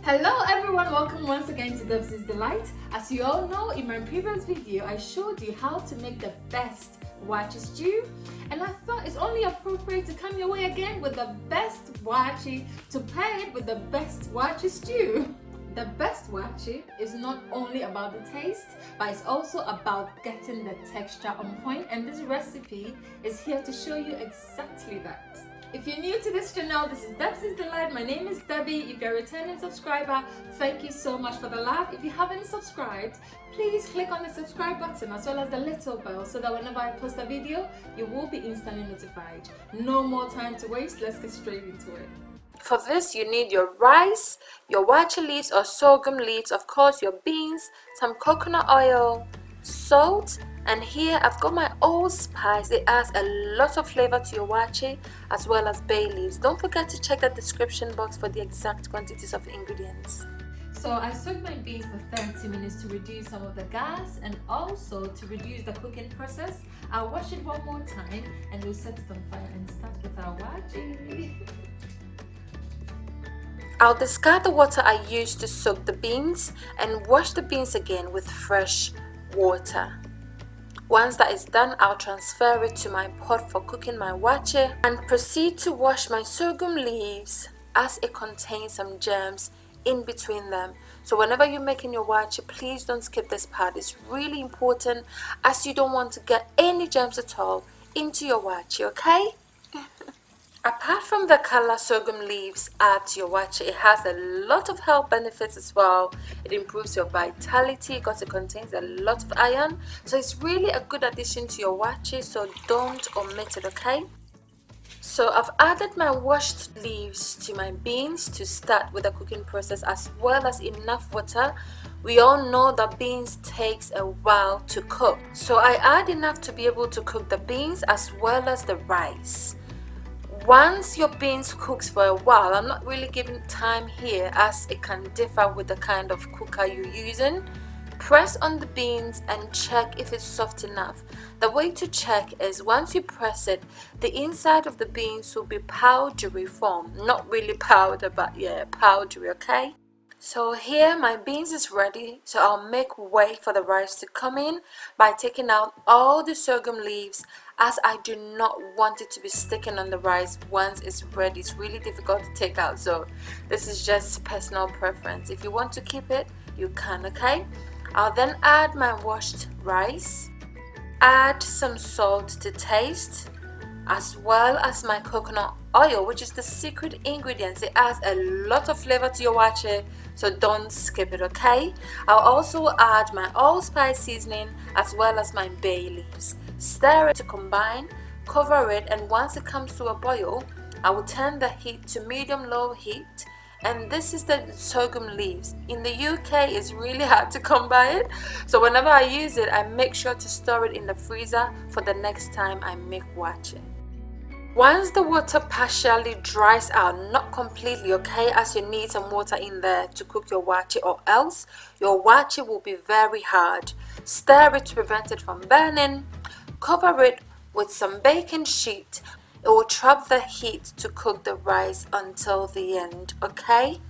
Hello everyone, welcome once again to Debzie's Delight. As you all know, in my previous video I showed you how to make the best waakye stew, and I thought it's only appropriate to come your way again with the best waakye to pair it with the best waakye stew. The best waakye is not only about the taste, but it's also about getting the texture on point, and this recipe is here to show you exactly that. If you're new to this channel, this is Debzie's Delight. My name is Debbie. If you're a returning subscriber, thank you so much for the love. If you haven't subscribed, please click on the subscribe button as well as the little bell so that whenever I post a video, you will be instantly notified. No more time to waste, let's get straight into it. For this, you need your rice, your waakye leaves or sorghum leaves, of course your beans, some coconut oil, salt, and here I've got my allspice. It adds a lot of flavor to your waakye, as well as bay leaves. Don't forget to check the description box for the exact quantities of ingredients. So I soaked my beans for 30 minutes to reduce some of the gas and also to reduce the cooking process. I'll wash it one more time and we'll set it on fire and start with our waakye. I'll discard the water I used to soak the beans and wash the beans again with fresh water. Once that is done, I'll transfer it to my pot for cooking my waakye and proceed to wash my sorghum leaves as it contains some germs in between them. So whenever you're making your waakye, please don't skip this part. It's really important as you don't want to get any germs at all into your waakye, okay? Apart from the color sorghum leaves add to your waakye, it has a lot of health benefits as well. It improves your vitality because it contains a lot of iron. So it's really a good addition to your waakye, so don't omit it, okay? So I've added my washed leaves to my beans to start with the cooking process, as well as enough water. We all know that beans takes a while to cook. So I add enough to be able to cook the beans as well as the rice. Once your beans cooks for a while, I'm not really giving time here as it can differ with the kind of cooker you're using. Press on the beans and check if it's soft enough. The way to check is once you press it, the inside of the beans will be powdery form. Not really powder, but yeah, powdery, okay? So here my beans is ready, so I'll make way for the rice to come in by taking out all the sorghum leaves, as I do not want it to be sticking on the rice once it's ready. It's really difficult to take out, so this is just personal preference. If you want to keep it, you can, okay? I'll then add my washed rice, add some salt to taste, as well as my coconut oil, which is the secret ingredient. It adds a lot of flavor to your waakye, so don't skip it, okay? I'll also add my allspice seasoning as well as my bay leaves. Stir it to combine, cover it, and once it comes to a boil, I will turn the heat to medium-low heat. And this is the sorghum leaves. In the UK, it's really hard to come by it, so whenever I use it, I make sure to store it in the freezer for the next time I make waakye. Once the water partially dries out, not completely, okay, as you need some water in there to cook your waakye, or else your waakye will be very hard. Stir it to prevent it from burning. Cover it with some baking sheet. It will trap the heat to cook the rice until the end, okay?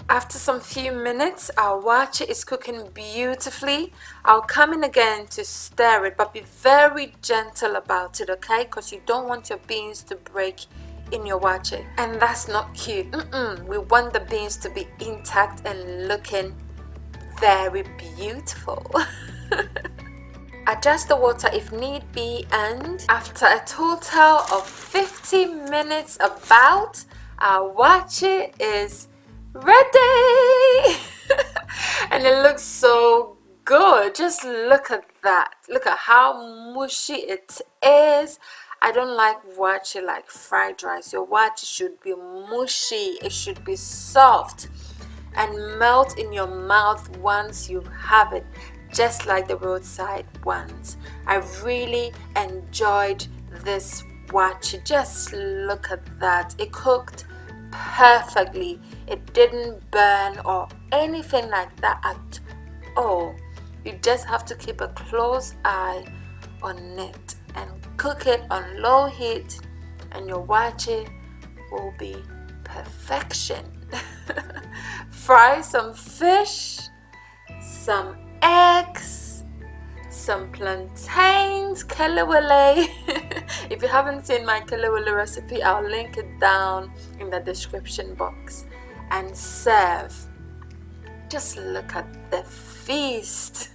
After some few minutes, our waakye is cooking beautifully. I'll come in again to stir it, but be very gentle about it, okay? Because you don't want your beans to break in your waakye, and that's not cute. We want the beans to be intact and looking very beautiful. Adjust the water if need be, and after a total of 50 minutes about, our waakye is ready. And it looks so good. Just look at that. Look at how mushy it is. I don't like waakye like fried rice. Your waakye should be mushy. It should be soft and melt in your mouth once you have it, just like the roadside ones. I really enjoyed this waakye. Just look at that. It cooked perfectly. It didn't burn or anything like that at all. You just have to keep a close eye on it and cook it on low heat, and your waakye will be perfection. Fry some fish, some eggs, some plantains, kelewele. If you haven't seen my kelewele recipe, I'll link it down in the description box. And serve. Just look at the feast.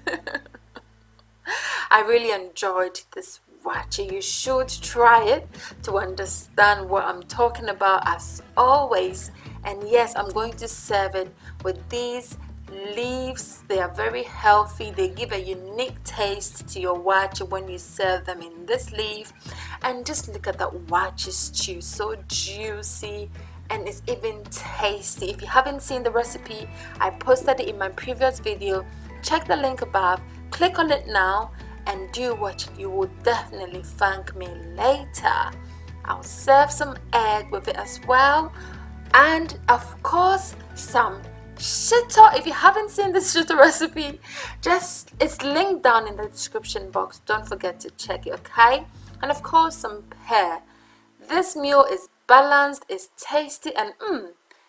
I really enjoyed this waakye. You should try it to understand what I'm talking about, as always. And yes, I'm going to serve it with these leaves. They are very healthy. They give a unique taste to your waakye when you serve them in this leaf. And just look at that waakye stew, so juicy, and it's even tasty. If you haven't seen the recipe, I posted it in my previous video. Check the link above, click on it now, and do watch it. You will definitely thank me later. I'll serve some egg with it as well, and of course some shito. If you haven't seen the shito recipe, it's linked down in the description box. Don't forget to check it, okay? And of course some pear. This meal is balanced, it's tasty, and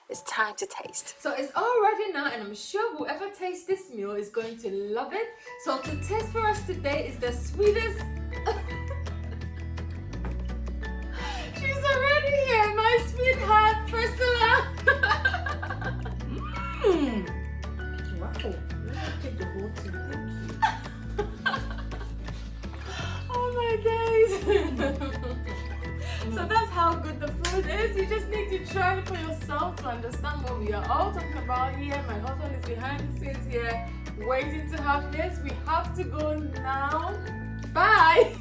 it's time to taste. So it's all ready now, and I'm sure whoever tastes this meal is going to love it. So to taste for us today is the sweetest. She's already here, my sweetheart Priscilla. Wow. Let me take the whole thing. Thank you. Oh my days. So that's how good the food is. You just need to try it for yourself to understand what we are all talking about here. My husband is behind the scenes here waiting to have this. We have to go now. Bye.